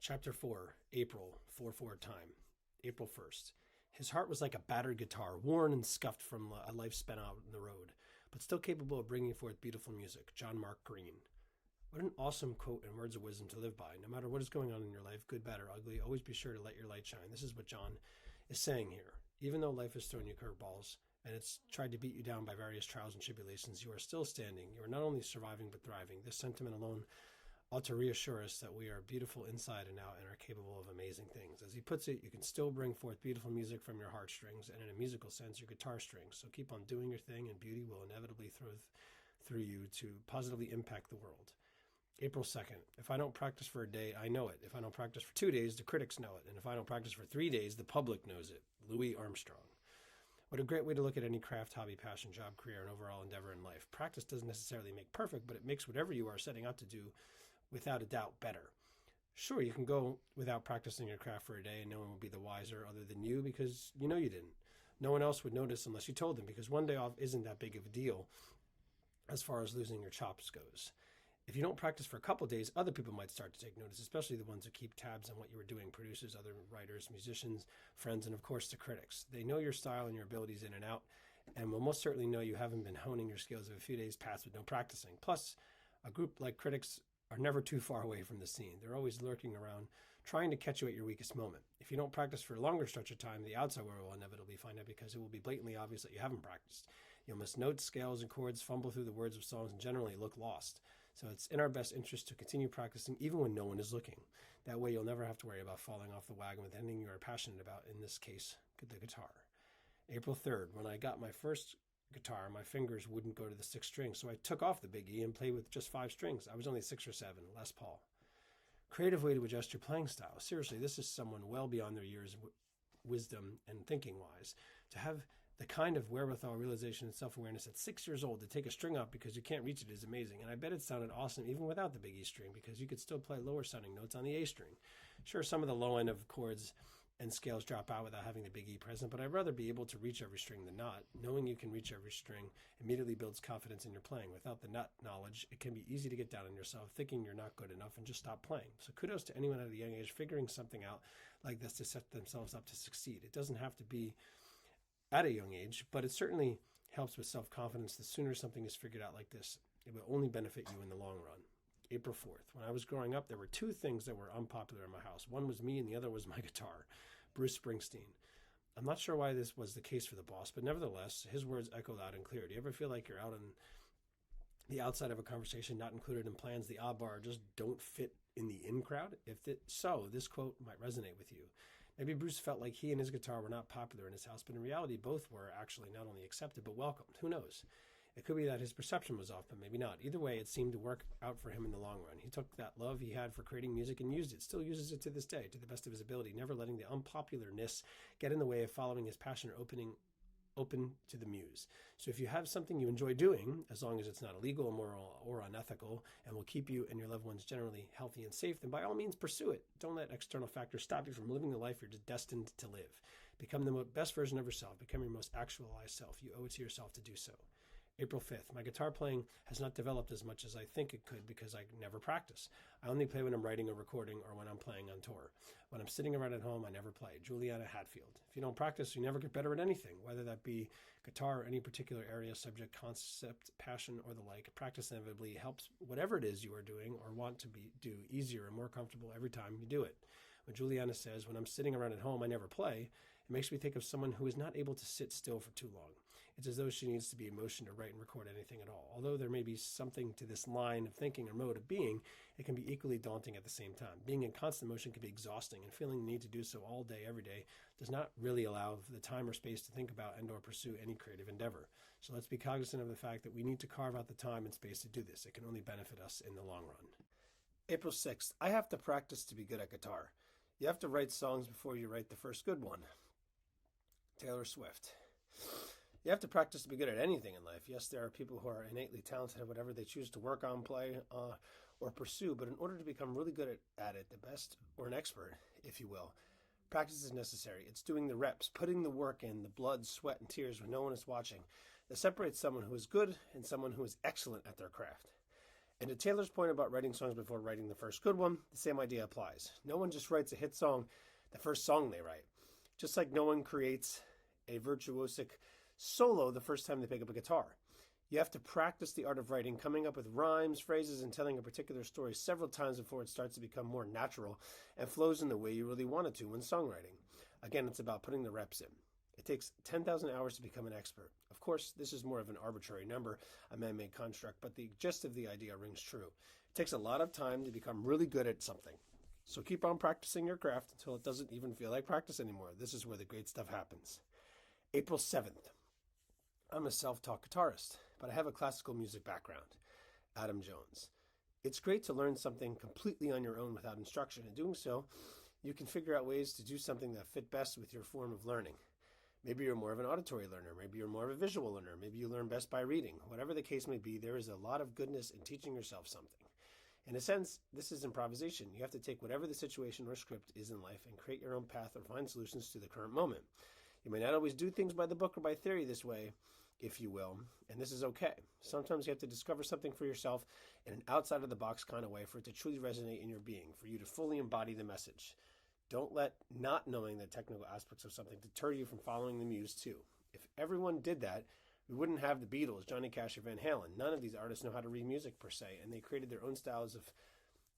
Chapter 4, April, 4-4 time, April 1st. His heart was like a battered guitar, worn and scuffed from a life spent out on the road, but still capable of bringing forth beautiful music. John Mark Green. What an awesome quote and words of wisdom to live by. No matter what is going on in your life, good, bad, or ugly, always be sure to let your light shine. This is what John is saying here. Even though life has thrown you curveballs and it's tried to beat you down by various trials and tribulations, you are still standing. You are not only surviving but thriving. This sentiment alone ought to reassure us that we are beautiful inside and out and are capable of amazing things. As he puts it, you can still bring forth beautiful music from your heartstrings and, in a musical sense, your guitar strings. So keep on doing your thing, and beauty will inevitably through you to positively impact the world. April 2nd. If I don't practice for a day, I know it. If I don't practice for 2 days, the critics know it. And if I don't practice for 3 days, the public knows it. Louis Armstrong. What a great way to look at any craft, hobby, passion, job, career, and overall endeavor in life. Practice doesn't necessarily make perfect, but it makes whatever you are setting out to do without a doubt better. Sure, you can go without practicing your craft for a day and no one will be the wiser other than you because you know you didn't. No one else would notice unless you told them, because one day off isn't that big of a deal as far as losing your chops goes. If you don't practice for a couple of days, other people might start to take notice, especially the ones who keep tabs on what you were doing, producers, other writers, musicians, friends, and of course the critics. They know your style and your abilities in and out, and will most certainly know you haven't been honing your skills of a few days past with no practicing. Plus, a group like critics are never too far away from the scene. They're always lurking around, trying to catch you at your weakest moment. If you don't practice for a longer stretch of time, the outside world will inevitably find out because it will be blatantly obvious that you haven't practiced. You'll miss notes, scales, and chords, fumble through the words of songs, and generally look lost. So it's in our best interest to continue practicing even when no one is looking. That way you'll never have to worry about falling off the wagon with anything you are passionate about, in this case, the guitar. April 3rd, when I got my first guitar, my fingers wouldn't go to the 6th string, so I took off the big E and played with just 5 strings. I was only 6 or 7, Les Paul. Creative way to adjust your playing style. Seriously, this is someone well beyond their years of wisdom and thinking-wise. To have the kind of wherewithal, realization, and self-awareness at 6 years old to take a string up because you can't reach it is amazing. And I bet it sounded awesome even without the big E string, because you could still play lower sounding notes on the A string. Sure, some of the low end of chords and scales drop out without having the big E present, but I'd rather be able to reach every string than not. Knowing you can reach every string immediately builds confidence in your playing. Without the nut knowledge, it can be easy to get down on yourself, thinking you're not good enough, and just stop playing. So kudos to anyone at a young age figuring something out like this to set themselves up to succeed. It doesn't have to be at a young age, but it certainly helps with self-confidence. The sooner something is figured out like this, it will only benefit you in the long run. April 4th. When I was growing up, there were 2 things that were unpopular in my house. One was me and the other was my guitar. Bruce Springsteen. I'm not sure why this was the case for the boss, but nevertheless, his words echo loud and clear. Do you ever feel like you're out on the outside of a conversation, not included in plans, the odd bar just don't fit in the in crowd? So, this quote might resonate with you. Maybe Bruce felt like he and his guitar were not popular in his house, but in reality, both were actually not only accepted, but welcomed. Who knows? It could be that his perception was off, but maybe not. Either way, it seemed to work out for him in the long run. He took that love he had for creating music and used it, still uses it to this day, to the best of his ability, never letting the unpopularness get in the way of following his passion or open to the muse. So if you have something you enjoy doing, as long as it's not illegal, immoral, or unethical, and will keep you and your loved ones generally healthy and safe, then by all means pursue it. Don't let external factors stop you from living the life you're destined to live. Become the best version of yourself. Become your most actualized self. You owe it to yourself to do so. April 5th. My guitar playing has not developed as much as I think it could because I never practice. I only play when I'm writing or recording or when I'm playing on tour. When I'm sitting around at home, I never play. Juliana Hatfield. If you don't practice, you never get better at anything, whether that be guitar or any particular area, subject, concept, passion, or the like. Practice inevitably helps whatever it is you are doing or want to do easier and more comfortable every time you do it. When Juliana says, when I'm sitting around at home, I never play, it makes me think of someone who is not able to sit still for too long. It's as though she needs to be in motion to write and record anything at all. Although there may be something to this line of thinking or mode of being, it can be equally daunting at the same time. Being in constant motion can be exhausting, and feeling the need to do so all day, every day, does not really allow the time or space to think about and or pursue any creative endeavor. So let's be cognizant of the fact that we need to carve out the time and space to do this. It can only benefit us in the long run. April 6th. I have to practice to be good at guitar. You have to write songs before you write the first good one. Taylor Swift. You have to practice to be good at anything in life. Yes, there are people who are innately talented at whatever they choose to work on, play, or pursue, but in order to become really good at it, the best, or an expert, if you will, practice is necessary. It's doing the reps, putting the work in, the blood, sweat, and tears when no one is watching, that separates someone who is good and someone who is excellent at their craft. And to Taylor's point about writing songs before writing the first good one, the same idea applies. No one just writes a hit song the first song they write. Just like no one creates a virtuosic solo the first time they pick up a guitar. You have to practice the art of writing, coming up with rhymes, phrases, and telling a particular story several times before it starts to become more natural and flows in the way you really want it to when songwriting. Again, it's about putting the reps in. It takes 10,000 hours to become an expert. Of course, this is more of an arbitrary number, a man-made construct, but the gist of the idea rings true. It takes a lot of time to become really good at something. So keep on practicing your craft until it doesn't even feel like practice anymore. This is where the great stuff happens. April 7th. I'm a self-taught guitarist, but I have a classical music background. Adam Jones. It's great to learn something completely on your own without instruction. In doing so, you can figure out ways to do something that fit best with your form of learning. Maybe you're more of an auditory learner. Maybe you're more of a visual learner. Maybe you learn best by reading. Whatever the case may be, there is a lot of goodness in teaching yourself something. In a sense, this is improvisation. You have to take whatever the situation or script is in life and create your own path or find solutions to the current moment. You may not always do things by the book or by theory this way, if you will, and this is okay. Sometimes you have to discover something for yourself in an outside-of-the-box kind of way for it to truly resonate in your being, for you to fully embody the message. Don't let not knowing the technical aspects of something deter you from following the muse too. If everyone did that, we wouldn't have the Beatles, Johnny Cash, or Van Halen. None of these artists know how to read music per se, and they created their own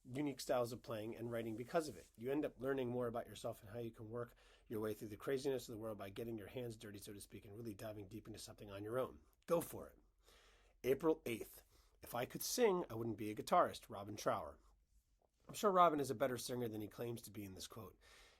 unique styles of playing and writing because of it. You end up learning more about yourself and how you can work your way through the craziness of the world by getting your hands dirty, so to speak, and really diving deep into something on your own. Go for it. April 8th. If I could sing, I wouldn't be a guitarist. Robin Trower. I'm sure Robin is a better singer than he claims to be in this quote.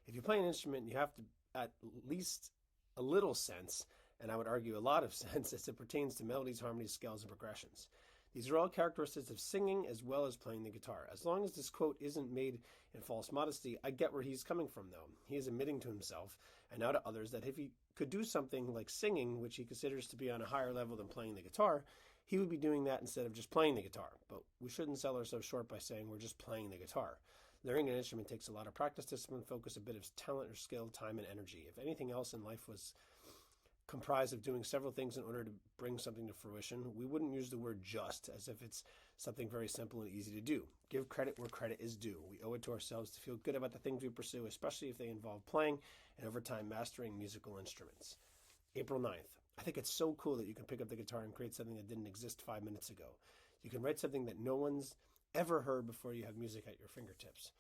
If you play an instrument, you have to at least a little sense, and I would argue a lot of sense, as it pertains to melodies, harmonies, scales, and progressions. These are all characteristics of singing as well as playing the guitar. As long as this quote isn't made in false modesty, I get where he's coming from, though. He is admitting to himself and now to others that if he could do something like singing, which he considers to be on a higher level than playing the guitar, he would be doing that instead of just playing the guitar. But we shouldn't sell ourselves short by saying we're just playing the guitar. Learning an instrument takes a lot of practice, discipline, focus, a bit of talent or skill, time, and energy. If anything else in life was comprised of doing several things in order to bring something to fruition, we wouldn't use the word just as if it's something very simple and easy to do. Give credit where credit is due. We owe it to ourselves to feel good about the things we pursue, especially if they involve playing and over time mastering musical instruments. April 9th. I think it's so cool that you can pick up the guitar and create something that didn't exist 5 minutes ago. You can write something that no one's ever heard before you have music at your fingertips.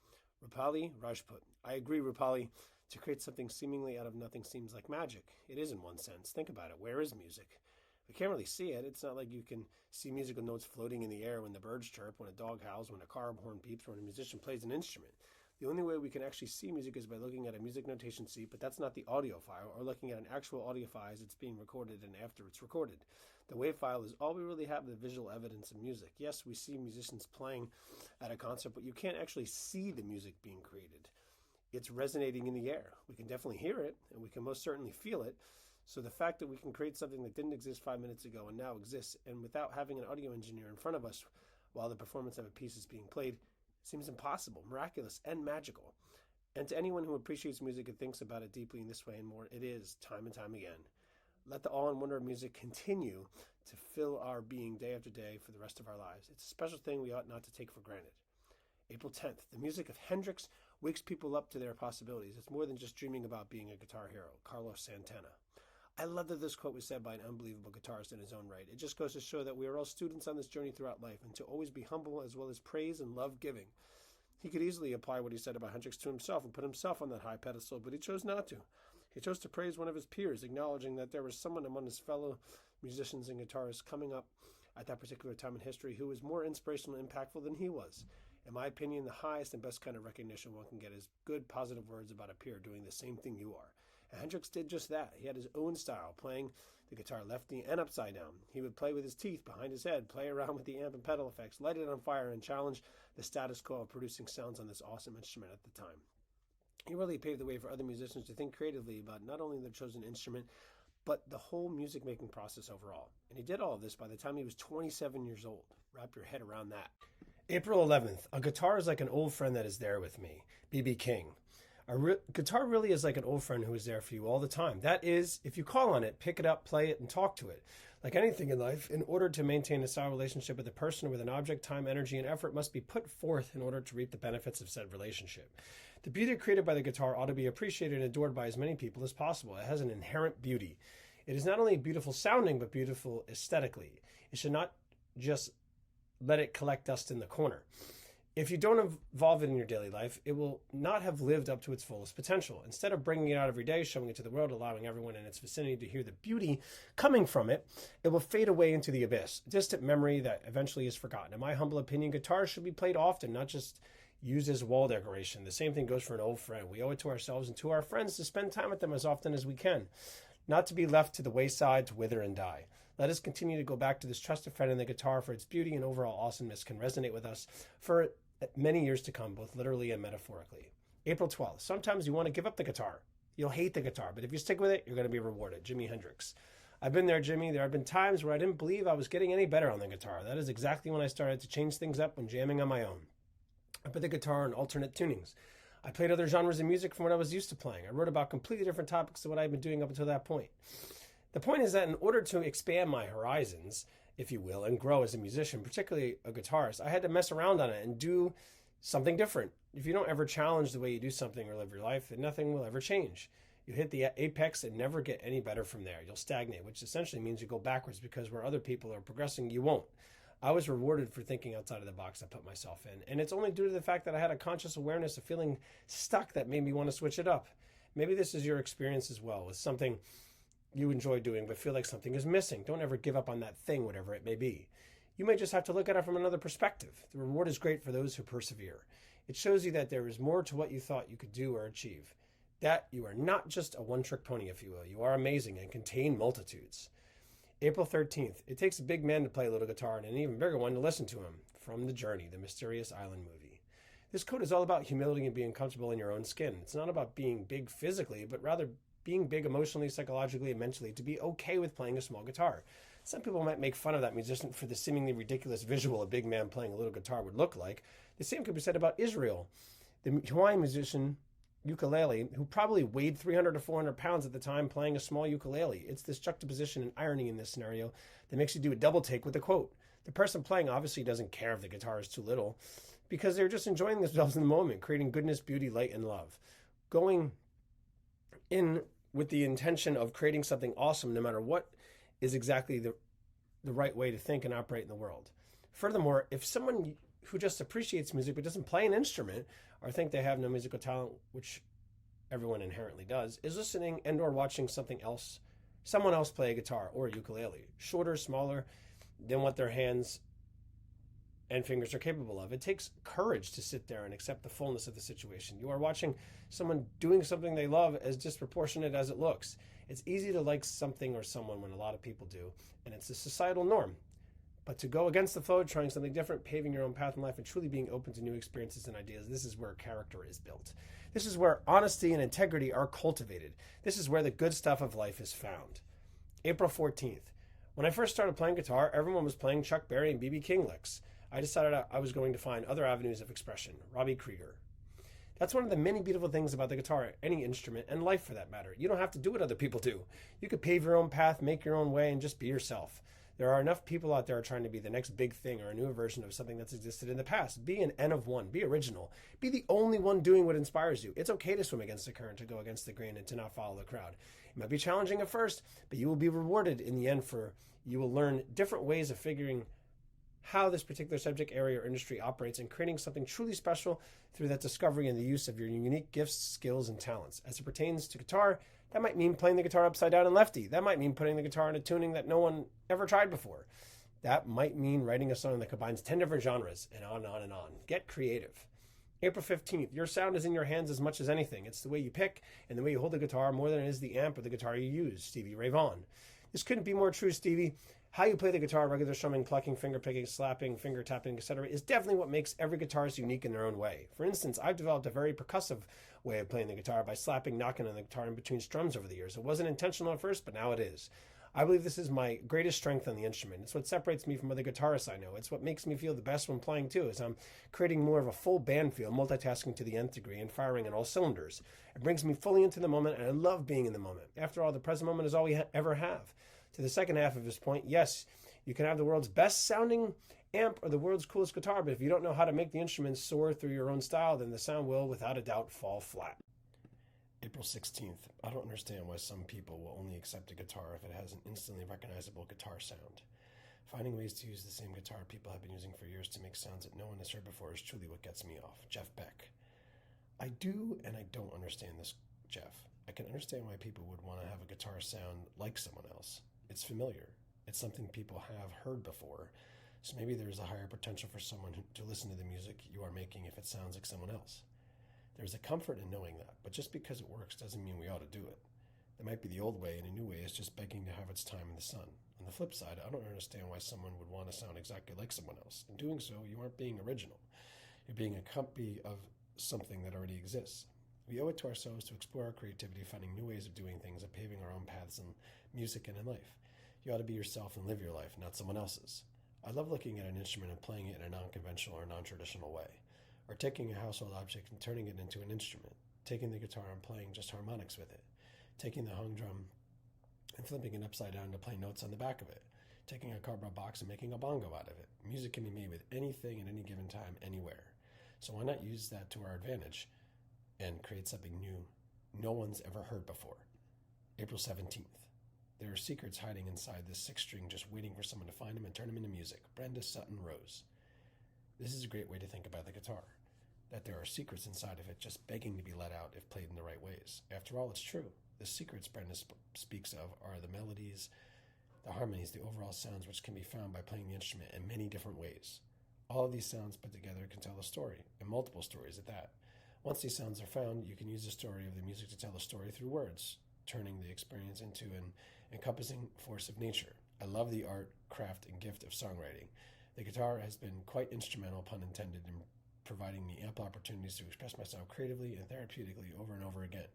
Rupali Rajput. I agree, Rupali. To create something seemingly out of nothing seems like magic. It is in one sense. Think about it. Where is music? We can't really see it. It's not like you can see musical notes floating in the air when the birds chirp, when a dog howls, when a car horn beeps, or when a musician plays an instrument. The only way we can actually see music is by looking at a music notation sheet, but that's not the audio file, or looking at an actual audio file as it's being recorded and after it's recorded. The wave file is all we really have the visual evidence of music. Yes, we see musicians playing at a concert, but you can't actually see the music being created. It's resonating in the air. We can definitely hear it, and we can most certainly feel it. So the fact that we can create something that didn't exist 5 minutes ago and now exists, and without having an audio engineer in front of us while the performance of a piece is being played, seems impossible, miraculous, and magical. And to anyone who appreciates music and thinks about it deeply in this way and more, it is, time and time again. Let the awe and wonder of music continue to fill our being day after day for the rest of our lives. It's a special thing we ought not to take for granted. April 10th, the music of Hendrix wakes people up to their possibilities. It's more than just dreaming about being a guitar hero. Carlos Santana. I love that this quote was said by an unbelievable guitarist in his own right. It just goes to show that we are all students on this journey throughout life, and to always be humble as well as praise and love giving. He could easily apply what he said about Hendrix to himself and put himself on that high pedestal, but he chose not to. He chose to praise one of his peers, acknowledging that there was someone among his fellow musicians and guitarists coming up at that particular time in history who was more inspirational and impactful than he was. In my opinion, the highest and best kind of recognition one can get is good, positive words about a peer doing the same thing you are. And Hendrix did just that. He had his own style, playing the guitar lefty and upside down. He would play with his teeth behind his head, play around with the amp and pedal effects, light it on fire, and challenge the status quo of producing sounds on this awesome instrument at the time. He really paved the way for other musicians to think creatively about not only their chosen instrument, but the whole music-making process overall. And he did all of this by the time he was 27 years old. Wrap your head around that. April 11th, a guitar is like an old friend that is there with me. B.B. King. Guitar really is like an old friend who is there for you all the time. That is, if you call on it, pick it up, play it, and talk to it. Like anything in life, in order to maintain a solid relationship with a person or with an object, time, energy, and effort must be put forth in order to reap the benefits of said relationship. The beauty created by the guitar ought to be appreciated and adored by as many people as possible. It has an inherent beauty. It is not only beautiful sounding, but beautiful aesthetically. It should not just let it collect dust in the corner. If you don't involve it in your daily life, it will not have lived up to its fullest potential. Instead of bringing it out every day, showing it to the world, allowing everyone in its vicinity to hear the beauty coming from it, it will fade away into the abyss, a distant memory that eventually is forgotten. In my humble opinion, guitars should be played often, not just used as wall decoration. The same thing goes for an old friend. We owe it to ourselves and to our friends to spend time with them as often as we can, not to be left to the wayside to wither and die. Let us continue to go back to this trusted friend, and the guitar, for its beauty and overall awesomeness, can resonate with us for many years to come, both literally and metaphorically. April 12th. Sometimes you want to give up the guitar. You'll hate the guitar, but if you stick with it, you're going to be rewarded. Jimi Hendrix. I've been there, Jimmy. There have been times where I didn't believe I was getting any better on the guitar. That is exactly when I started to change things up when jamming on my own. I put the guitar in alternate tunings. I played other genres of music from what I was used to playing. I wrote about completely different topics than what I'd been doing up until that point. The point is that in order to expand my horizons, if you will, and grow as a musician, particularly a guitarist, I had to mess around on it and do something different. If you don't ever challenge the way you do something or live your life, then nothing will ever change. You hit the apex and never get any better from there. You'll stagnate, which essentially means you go backwards, because where other people are progressing, you won't. I was rewarded for thinking outside of the box I put myself in, and it's only due to the fact that I had a conscious awareness of feeling stuck that made me want to switch it up. Maybe this is your experience as well, with something you enjoy doing but feel like something is missing. Don't ever give up on that thing, whatever it may be. You may just have to look at it from another perspective. The reward is great for those who persevere. It shows you that there is more to what you thought you could do or achieve. That you are not just a one-trick pony, if you will. You are amazing and contain multitudes. April 13th. It takes a big man to play a little guitar and an even bigger one to listen to him. From The Journey, the Mysterious Island movie. This quote is all about humility and being comfortable in your own skin. It's not about being big physically, but rather being big emotionally, psychologically, and mentally, to be okay with playing a small guitar. Some people might make fun of that musician for the seemingly ridiculous visual a big man playing a little guitar would look like. The same could be said about Israel, the Hawaiian musician ukulele, who probably weighed 300 to 400 pounds at the time playing a small ukulele. It's this juxtaposition and irony in this scenario that makes you do a double take with the quote. The person playing obviously doesn't care if the guitar is too little, because they're just enjoying themselves in the moment, creating goodness, beauty, light, and love. Going in with the intention of creating something awesome, no matter what, is exactly the right way to think and operate in the world. Furthermore, if someone who just appreciates music but doesn't play an instrument, or think they have no musical talent, which everyone inherently does, is listening and or watching someone else play a guitar or a ukulele, shorter, smaller than what their hands and fingers are capable of. It takes courage to sit there and accept the fullness of the situation. You are watching someone doing something they love as disproportionate as it looks. It's easy to like something or someone when a lot of people do, and it's a societal norm. But to go against the flow, trying something different, paving your own path in life, and truly being open to new experiences and ideas, this is where character is built. This is where honesty and integrity are cultivated. This is where the good stuff of life is found. April 14th. When I first started playing guitar, everyone was playing Chuck Berry and B.B. King licks. I decided I was going to find other avenues of expression. Robbie Krieger. That's one of the many beautiful things about the guitar, any instrument, and life for that matter. You don't have to do what other people do. You could pave your own path, make your own way, and just be yourself. There are enough people out there trying to be the next big thing or a newer version of something that's existed in the past. Be an N of one. Be original. Be the only one doing what inspires you. It's okay to swim against the current, to go against the grain, and to not follow the crowd. It might be challenging at first, but you will be rewarded in the end, for you will learn different ways of figuring how this particular subject area or industry operates, and creating something truly special through that discovery and the use of your unique gifts, skills, and talents. As it pertains to guitar, that might mean playing the guitar upside down and lefty. That might mean putting the guitar in a tuning that no one ever tried before. That might mean writing a song that combines 10 different genres, and on and on and on. Get creative. April 15th, your sound is in your hands as much as anything. It's the way you pick and the way you hold the guitar more than it is the amp or the guitar you use. Stevie Ray Vaughan. This couldn't be more true, Stevie. How you play the guitar, regular strumming, plucking, finger picking, slapping, finger tapping, etc., is definitely what makes every guitarist unique in their own way. For instance, I've developed a very percussive way of playing the guitar by slapping, knocking on the guitar in between strums over the years. It wasn't intentional at first, but now it is. I believe this is my greatest strength on the instrument. It's what separates me from other guitarists I know. It's what makes me feel the best when playing too, is I'm creating more of a full band feel, multitasking to the nth degree and firing on all cylinders. It brings me fully into the moment, and I love being in the moment. After all, the present moment is all we ever have. To the second half of his point, yes, you can have the world's best sounding amp or the world's coolest guitar, but if you don't know how to make the instruments soar through your own style, then the sound will, without a doubt, fall flat. April 16th. I don't understand why some people will only accept a guitar if it has an instantly recognizable guitar sound. Finding ways to use the same guitar people have been using for years to make sounds that no one has heard before is truly what gets me off. Jeff Beck. I do and I don't understand this, Jeff. I can understand why people would want to have a guitar sound like someone else. It's familiar. It's something people have heard before. So maybe there's a higher potential for someone to listen to the music you are making if it sounds like someone else. There's a comfort in knowing that, but just because it works doesn't mean we ought to do it. That might be the old way, and a new way is just begging to have its time in the sun. On the flip side, I don't understand why someone would want to sound exactly like someone else. In doing so, you aren't being original. You're being a copy of something that already exists. We owe it to ourselves to explore our creativity, finding new ways of doing things and paving our own paths in music and in life. You ought to be yourself and live your life, not someone else's. I love looking at an instrument and playing it in a non-conventional or non-traditional way, or taking a household object and turning it into an instrument, taking the guitar and playing just harmonics with it, taking the hung drum and flipping it upside down to play notes on the back of it, taking a cardboard box and making a bongo out of it. Music can be made with anything at any given time, anywhere. So why not use that to our advantage and create something new no one's ever heard before? April 17th. There are secrets hiding inside this sixth string just waiting for someone to find them and turn them into music. Brenda Sutton Rose. This is a great way to think about the guitar, that there are secrets inside of it just begging to be let out if played in the right ways. After all, it's true. The secrets Brenda speaks of are the melodies, the harmonies, the overall sounds which can be found by playing the instrument in many different ways. All of these sounds put together can tell a story, and multiple stories at that. Once these sounds are found, you can use the story of the music to tell a story through words, turning the experience into an encompassing force of nature. I love the art, craft, and gift of songwriting. The guitar has been quite instrumental, pun intended, in providing me ample opportunities to express myself creatively and therapeutically over and over again.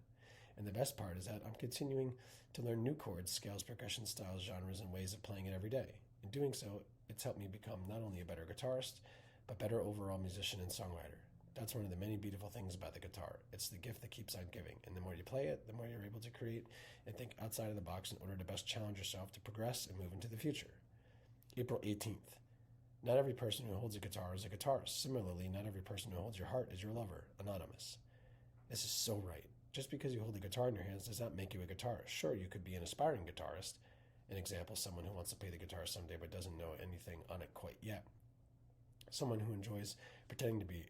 And the best part is that I'm continuing to learn new chords, scales, percussion styles, genres, and ways of playing it every day. In doing so, it's helped me become not only a better guitarist, but better overall musician and songwriter. That's one of the many beautiful things about the guitar. It's the gift that keeps on giving. And the more you play it, the more you're able to create and think outside of the box in order to best challenge yourself to progress and move into the future. April 18th. Not every person who holds a guitar is a guitarist. Similarly, not every person who holds your heart is your lover. Anonymous. This is so right. Just because you hold a guitar in your hands does not make you a guitarist. Sure, you could be an aspiring guitarist. An example, someone who wants to play the guitar someday but doesn't know anything on it quite yet. Someone who enjoys pretending to be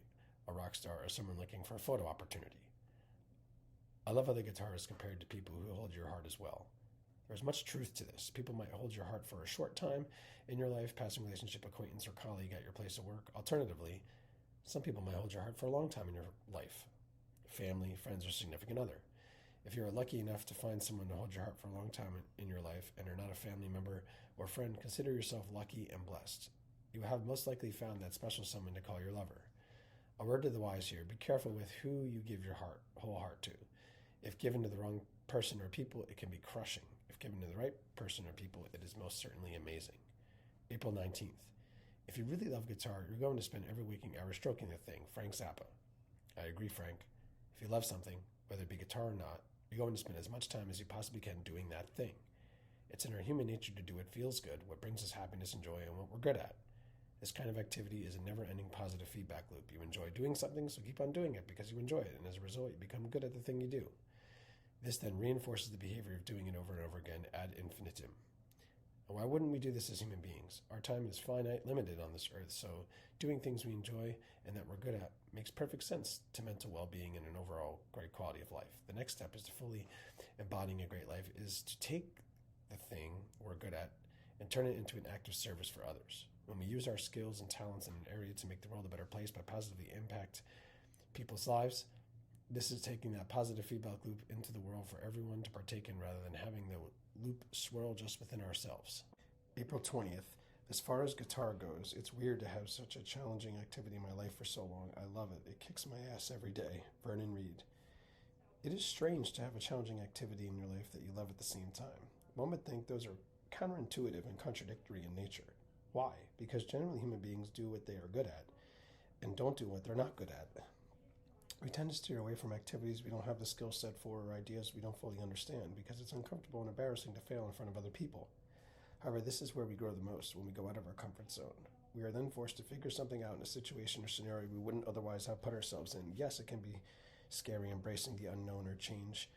a rock star or someone looking for a photo opportunity. I love other guitarists compared to people who hold your heart as well. There's much truth to this. People might hold your heart for a short time in your life, passing relationship, acquaintance, or colleague at your place of work. Alternatively, some people might hold your heart for a long time in your life. Family, friends, or significant other. If you are lucky enough to find someone to hold your heart for a long time in your life and are not a family member or friend, consider yourself lucky and blessed. You have most likely found that special someone to call your lover. A word to the wise here, be careful with who you give your whole heart to. If given to the wrong person or people, it can be crushing. If given to the right person or people, it is most certainly amazing. April 19th. If you really love guitar, you're going to spend every waking hour stroking the thing. Frank Zappa. I agree, Frank. If you love something, whether it be guitar or not, you're going to spend as much time as you possibly can doing that thing. It's in our human nature to do what feels good, what brings us happiness and joy, and what we're good at. This kind of activity is a never-ending positive feedback loop. You enjoy doing something, so keep on doing it because you enjoy it, and as a result, you become good at the thing you do. This then reinforces the behavior of doing it over and over again ad infinitum. And why wouldn't we do this as human beings? Our time is finite, limited on this earth, so doing things we enjoy and that we're good at makes perfect sense to mental well-being and an overall great quality of life. The next step is to fully embodying a great life is to take the thing we're good at and turn it into an act of service for others. When we use our skills and talents in an area to make the world a better place by positively impact people's lives, this is taking that positive feedback loop into the world for everyone to partake in rather than having the loop swirl just within ourselves. April 20th. As far as guitar goes, it's weird to have such a challenging activity in my life for so long. I love it. It kicks my ass every day. Vernon Reed. It is strange to have a challenging activity in your life that you love at the same time. One would think those are counterintuitive and contradictory in nature. Why? Because generally human beings do what they are good at and don't do what they're not good at. We tend to steer away from activities we don't have the skill set for or ideas we don't fully understand because it's uncomfortable and embarrassing to fail in front of other people. However, this is where we grow the most, when we go out of our comfort zone. We are then forced to figure something out in a situation or scenario we wouldn't otherwise have put ourselves in. Yes, it can be scary embracing the unknown or change,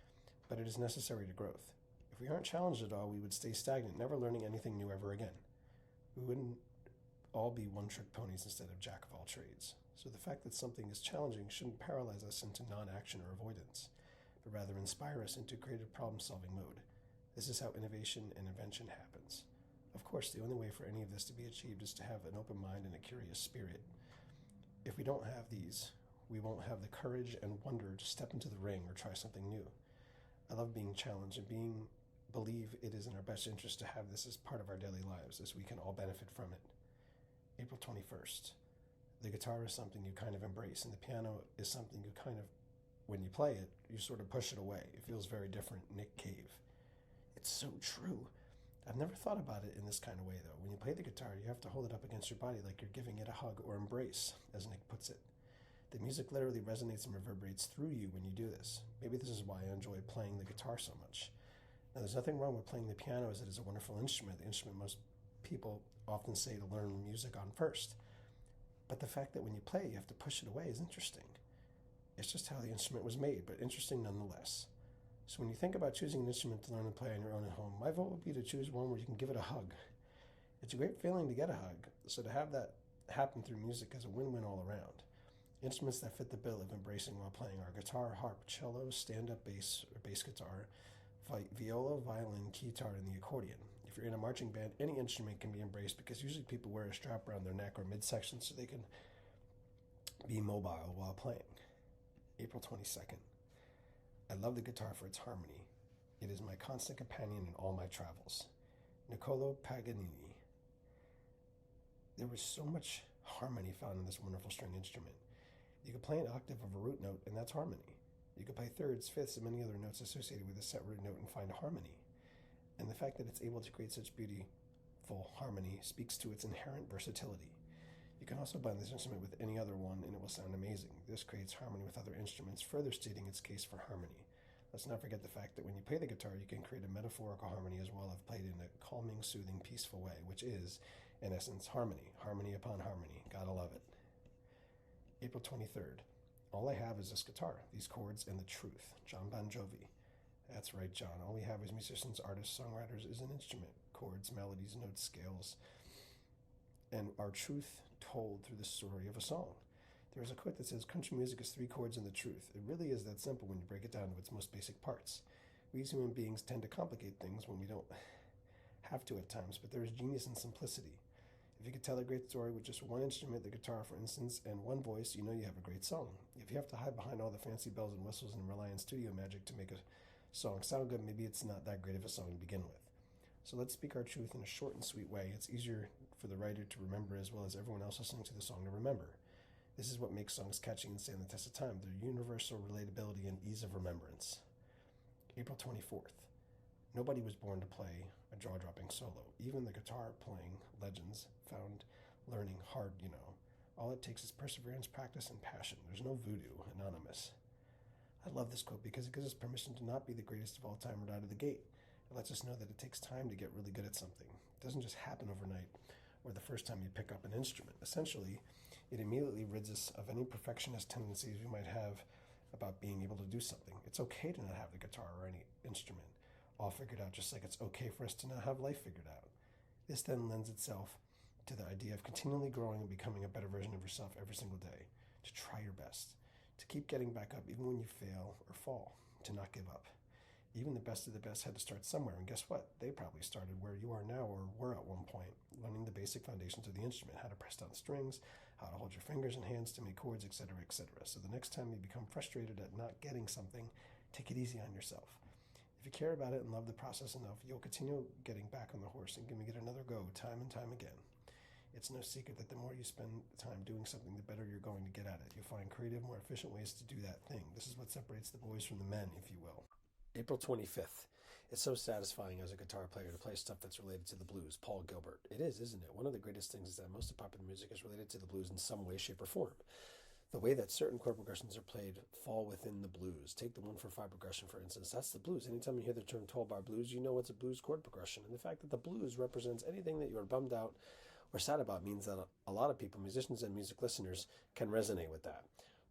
but it is necessary to growth. If we aren't challenged at all, we would stay stagnant, never learning anything new ever again. We wouldn't all be one-trick ponies instead of jack of all trades. So the fact that something is challenging shouldn't paralyze us into non-action or avoidance, but rather inspire us into creative problem-solving mode. This is how innovation and invention happens. Of course, the only way for any of this to be achieved is to have an open mind and a curious spirit. If we don't have these, we won't have the courage and wonder to step into the ring or try something new. I love being challenged and believe it is in our best interest to have this as part of our daily lives, as we can all benefit from it. April 21st. The guitar is something you kind of embrace, and the piano is something you kind of, when you play it, you sort of push it away. It feels very different. Nick Cave. It's so true. I've never thought about it in this kind of way, though. When you play the guitar, you have to hold it up against your body like you're giving it a hug or embrace, as Nick puts it. The music literally resonates and reverberates through you when you do this. Maybe this is why I enjoy playing the guitar so much. Now, there's nothing wrong with playing the piano, as it is a wonderful instrument, the instrument most people often say to learn music on first. But the fact that when you play it, you have to push it away is interesting. It's just how the instrument was made, but interesting nonetheless. So when you think about choosing an instrument to learn and play on your own at home, my vote would be to choose one where you can give it a hug. It's a great feeling to get a hug, so to have that happen through music is a win-win all around. Instruments that fit the bill of embracing while playing are guitar, harp, cello, stand-up bass or bass guitar, viola, violin, keytar, and the accordion. If you're in a marching band, any instrument can be embraced because usually people wear a strap around their neck or midsection so they can be mobile while playing. April 22nd. I love the guitar for its harmony. It is my constant companion in all my travels. Niccolò Paganini. There was so much harmony found in this wonderful string instrument. You could play an octave of a root note, and that's harmony. You could play thirds, fifths, and many other notes associated with a set root note and find harmony. And the fact that it's able to create such beautiful harmony speaks to its inherent versatility. You can also blend this instrument with any other one and it will sound amazing. This creates harmony with other instruments, further stating its case for harmony. Let's not forget the fact that when you play the guitar, you can create a metaphorical harmony as well if played in a calming, soothing, peaceful way, which is, in essence, harmony. Harmony upon harmony. Gotta love it. April 23rd. All I have is this guitar, these chords, and the truth. John Bon Jovi. That's right, John. All we have as musicians, artists, songwriters is an instrument. Chords, melodies, notes, scales, and our truth told through the story of a song. There is a quote that says, country music is 3 chords and the truth. It really is that simple when you break it down to its most basic parts. We as human beings tend to complicate things when we don't have to at times, but there is genius in simplicity. If you could tell a great story with just one instrument, the guitar for instance, and one voice, you know you have a great song. If you have to hide behind all the fancy bells and whistles and rely on studio magic to make a song sound good, maybe it's not that great of a song to begin with. So let's speak our truth in a short and sweet way. It's easier for the writer to remember as well as everyone else listening to the song to remember. This is what makes songs catchy and stand the test of time, their universal relatability and ease of remembrance. April 24th. Nobody was born to play a jaw-dropping solo. Even the guitar-playing legends found learning hard, All it takes is perseverance, practice, and passion. There's no voodoo. Anonymous. I love this quote because it gives us permission to not be the greatest of all time right out of the gate. It lets us know that it takes time to get really good at something. It doesn't just happen overnight or the first time you pick up an instrument. Essentially, it immediately rids us of any perfectionist tendencies we might have about being able to do something. It's okay to not have the guitar or any instrument all figured out, just like it's okay for us to not have life figured out. This then lends itself to the idea of continually growing and becoming a better version of yourself every single day, to try your best, to keep getting back up even when you fail or fall, to not give up. Even the best of the best had to start somewhere, and guess what? They probably started where you are now or were at one point, learning the basic foundations of the instrument, how to press down strings, how to hold your fingers and hands to make chords, etc., etc. So the next time you become frustrated at not getting something, take it easy on yourself. If you care about it and love the process enough, you'll continue getting back on the horse and give it another go time and time again. It's no secret that the more you spend time doing something, the better you're going to get at it. You'll find creative, more efficient ways to do that thing. This is what separates the boys from the men, if you will. April 25th. It's so satisfying as a guitar player to play stuff that's related to the blues. Paul Gilbert. It is, isn't it? One of the greatest things is that most of popular music is related to the blues in some way, shape, or form. The way that certain chord progressions are played fall within the blues. Take the 1-4-5 progression, for instance. That's the blues. Anytime you hear the term 12-bar blues, you know it's a blues chord progression. And the fact that the blues represents anything that you are bummed out or sad about means that a lot of people, musicians and music listeners, can resonate with that.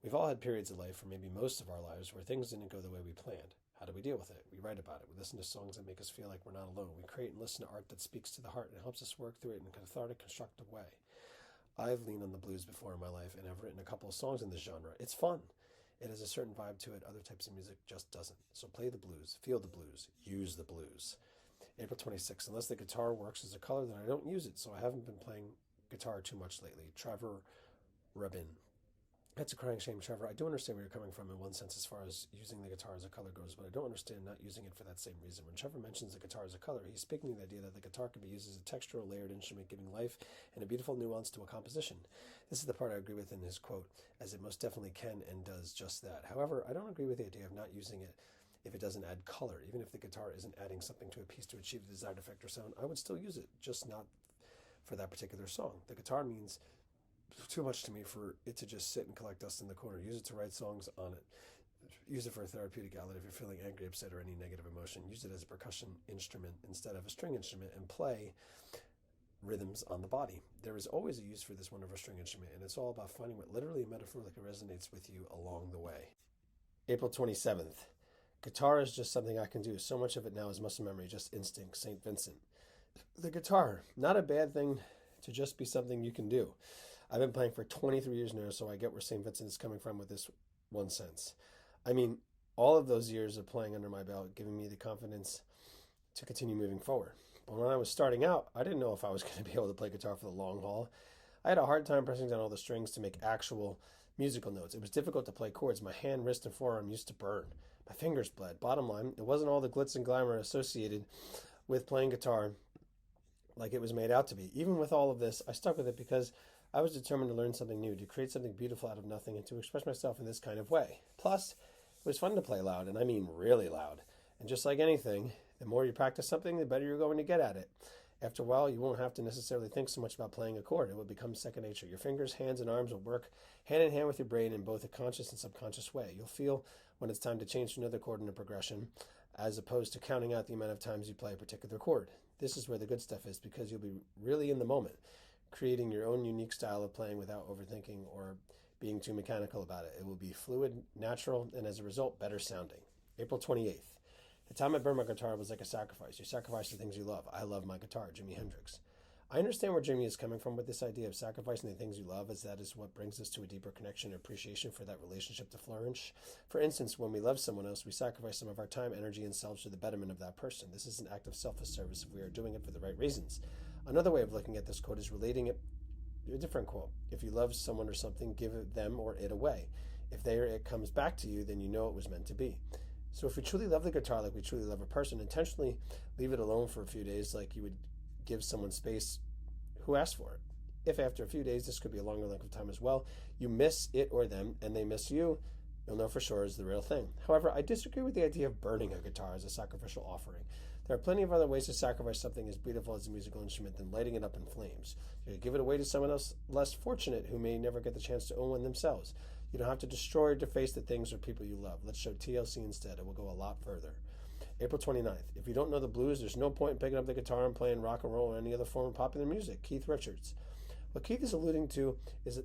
We've all had periods of life, or maybe most of our lives, where things didn't go the way we planned. How do we deal with it? We write about it. We listen to songs that make us feel like we're not alone. We create and listen to art that speaks to the heart and helps us work through it in a cathartic, constructive way. I've leaned on the blues before in my life, and I've written a couple of songs in this genre. It's fun. It has a certain vibe to it. Other types of music just doesn't. So play the blues, feel the blues, use the blues. April 26th. Unless the guitar works as a color, then I don't use it, so I haven't been playing guitar too much lately. Trevor Rubin. That's a crying shame, Trevor. I do understand where you're coming from in one sense as far as using the guitar as a color goes, but I don't understand not using it for that same reason. When Trevor mentions the guitar as a color, he's speaking to the idea that the guitar can be used as a textural, layered instrument, giving life and a beautiful nuance to a composition. This is the part I agree with in his quote, as it most definitely can and does just that. However, I don't agree with the idea of not using it if it doesn't add color. Even if the guitar isn't adding something to a piece to achieve the desired effect or sound, I would still use it, just not for that particular song. The guitar means too much to me for it to just sit and collect dust in the corner. Use it to write songs on it. Use it for a therapeutic outlet if you're feeling angry, upset, or any negative emotion. Use it as a percussion instrument instead of a string instrument and play rhythms on the body. There is always a use for this wonderful string instrument, and it's all about finding what literally and metaphorically resonates with you along the way. April 27th. Guitar is just something I can do. So much of it now is muscle memory, just instinct. St. Vincent. The guitar, not a bad thing to just be something you can do. I've been playing for 23 years now, so I get where St. Vincent is coming from with this one sense. I mean, all of those years of playing under my belt, giving me the confidence to continue moving forward. But when I was starting out, I didn't know if I was going to be able to play guitar for the long haul. I had a hard time pressing down all the strings to make actual musical notes. It was difficult to play chords. My hand, wrist, and forearm used to burn. My fingers bled. Bottom line, it wasn't all the glitz and glamour associated with playing guitar like it was made out to be. Even with all of this, I stuck with it because I was determined to learn something new, to create something beautiful out of nothing, and to express myself in this kind of way. Plus, it was fun to play loud, and I mean really loud. And just like anything, the more you practice something, the better you're going to get at it. After a while, you won't have to necessarily think so much about playing a chord. It will become second nature. Your fingers, hands, and arms will work hand in hand with your brain in both a conscious and subconscious way. You'll feel when it's time to change to another chord in a progression, as opposed to counting out the amount of times you play a particular chord. This is where the good stuff is, because you'll be really in the moment, creating your own unique style of playing without overthinking or being too mechanical about it. It will be fluid, natural, and as a result, better sounding. April 28th. The time I burned my guitar was like a sacrifice. You sacrifice the things you love. I love my guitar, Jimi Hendrix. I understand where Jimmy is coming from with this idea of sacrificing the things you love, as that is what brings us to a deeper connection and appreciation for that relationship to flourish. For instance, when we love someone else, we sacrifice some of our time, energy, and selves for the betterment of that person. This is an act of selfless service if we are doing it for the right reasons. Another way of looking at this quote is relating it to a different quote. If you love someone or something, give them or it away. If it comes back to you, then you know it was meant to be. So if we truly love the guitar like we truly love a person, intentionally leave it alone for a few days like you would give someone space who asked for it. If after a few days, this could be a longer length of time as well, you miss it or them and they miss you, you'll know for sure is the real thing. However, I disagree with the idea of burning a guitar as a sacrificial offering. There are plenty of other ways to sacrifice something as beautiful as a musical instrument than lighting it up in flames. You could give it away to someone else less fortunate who may never get the chance to own one themselves. You don't have to destroy or deface the things or people you love. Let's show TLC instead. It will go a lot further. April 29th. If you don't know the blues, there's no point in picking up the guitar and playing rock and roll or any other form of popular music. Keith Richards. What Keith is alluding to is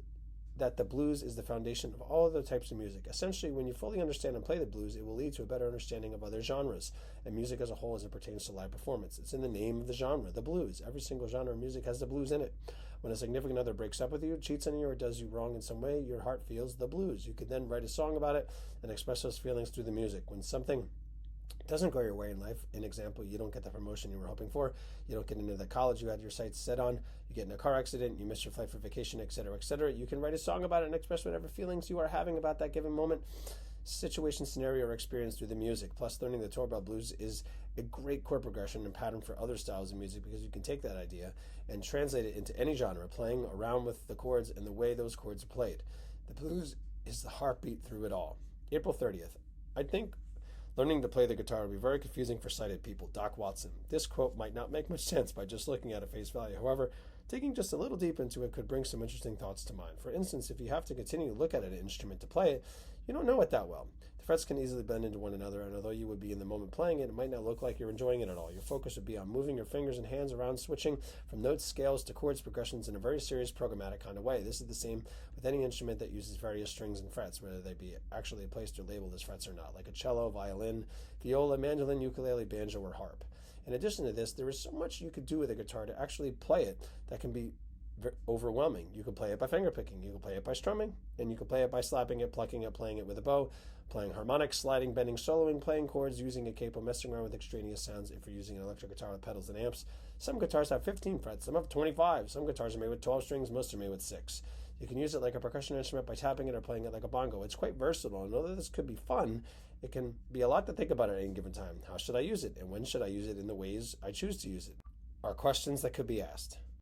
that the blues is the foundation of all other types of music. Essentially, when you fully understand and play the blues, it will lead to a better understanding of other genres and music as a whole as it pertains to live performance. It's in the name of the genre, the blues. Every single genre of music has the blues in it. When a significant other breaks up with you, cheats on you, or does you wrong in some way, your heart feels the blues. You could then write a song about it and express those feelings through the music. When something doesn't go your way in life, an example, you don't get the promotion you were hoping for, you don't get into the college you had your sights set on, you get in a car accident, you miss your flight for vacation, etc., you can write a song about it and express whatever feelings you are having about that given moment, situation, scenario, or experience through the music. Plus, learning the 12-bar blues is a great chord progression and pattern for other styles of music, because you can take that idea and translate it into any genre, playing around with the chords and the way those chords are played. The blues is the heartbeat through it all. April 30th. I think learning to play the guitar will be very confusing for sighted people. Doc Watson. This quote might not make much sense by just looking at it face value. However, Digging just a little deep into it could bring some interesting thoughts to mind. For instance, if you have to continue to look at an instrument to play it, you don't know it that well. The frets can easily blend into one another, and although you would be in the moment playing it, it might not look like you're enjoying it at all. Your focus would be on moving your fingers and hands around, switching from notes, scales, to chords progressions in a very serious programmatic kind of way. This is the same with any instrument that uses various strings and frets, whether they be actually placed or labeled as frets or not, like a cello, violin, viola, mandolin, ukulele, banjo, or harp. In addition to this, there is so much you could do with a guitar to actually play it that can be overwhelming. You can play it by finger picking, you can play it by strumming, and you can play it by slapping it, plucking it, playing it with a bow, playing harmonics, sliding, bending, soloing, playing chords, using a capo, messing around with extraneous sounds if you're using an electric guitar with pedals and amps. Some guitars have 15 frets, some have 25, some guitars are made with 12 strings, most are made with 6. You can use it like a percussion instrument by tapping it or playing it like a bongo. It's quite versatile, and although this could be fun, it can be a lot to think about at any given time. How should I use it, and when should I use it in the ways I choose to use it? Are questions that could be asked.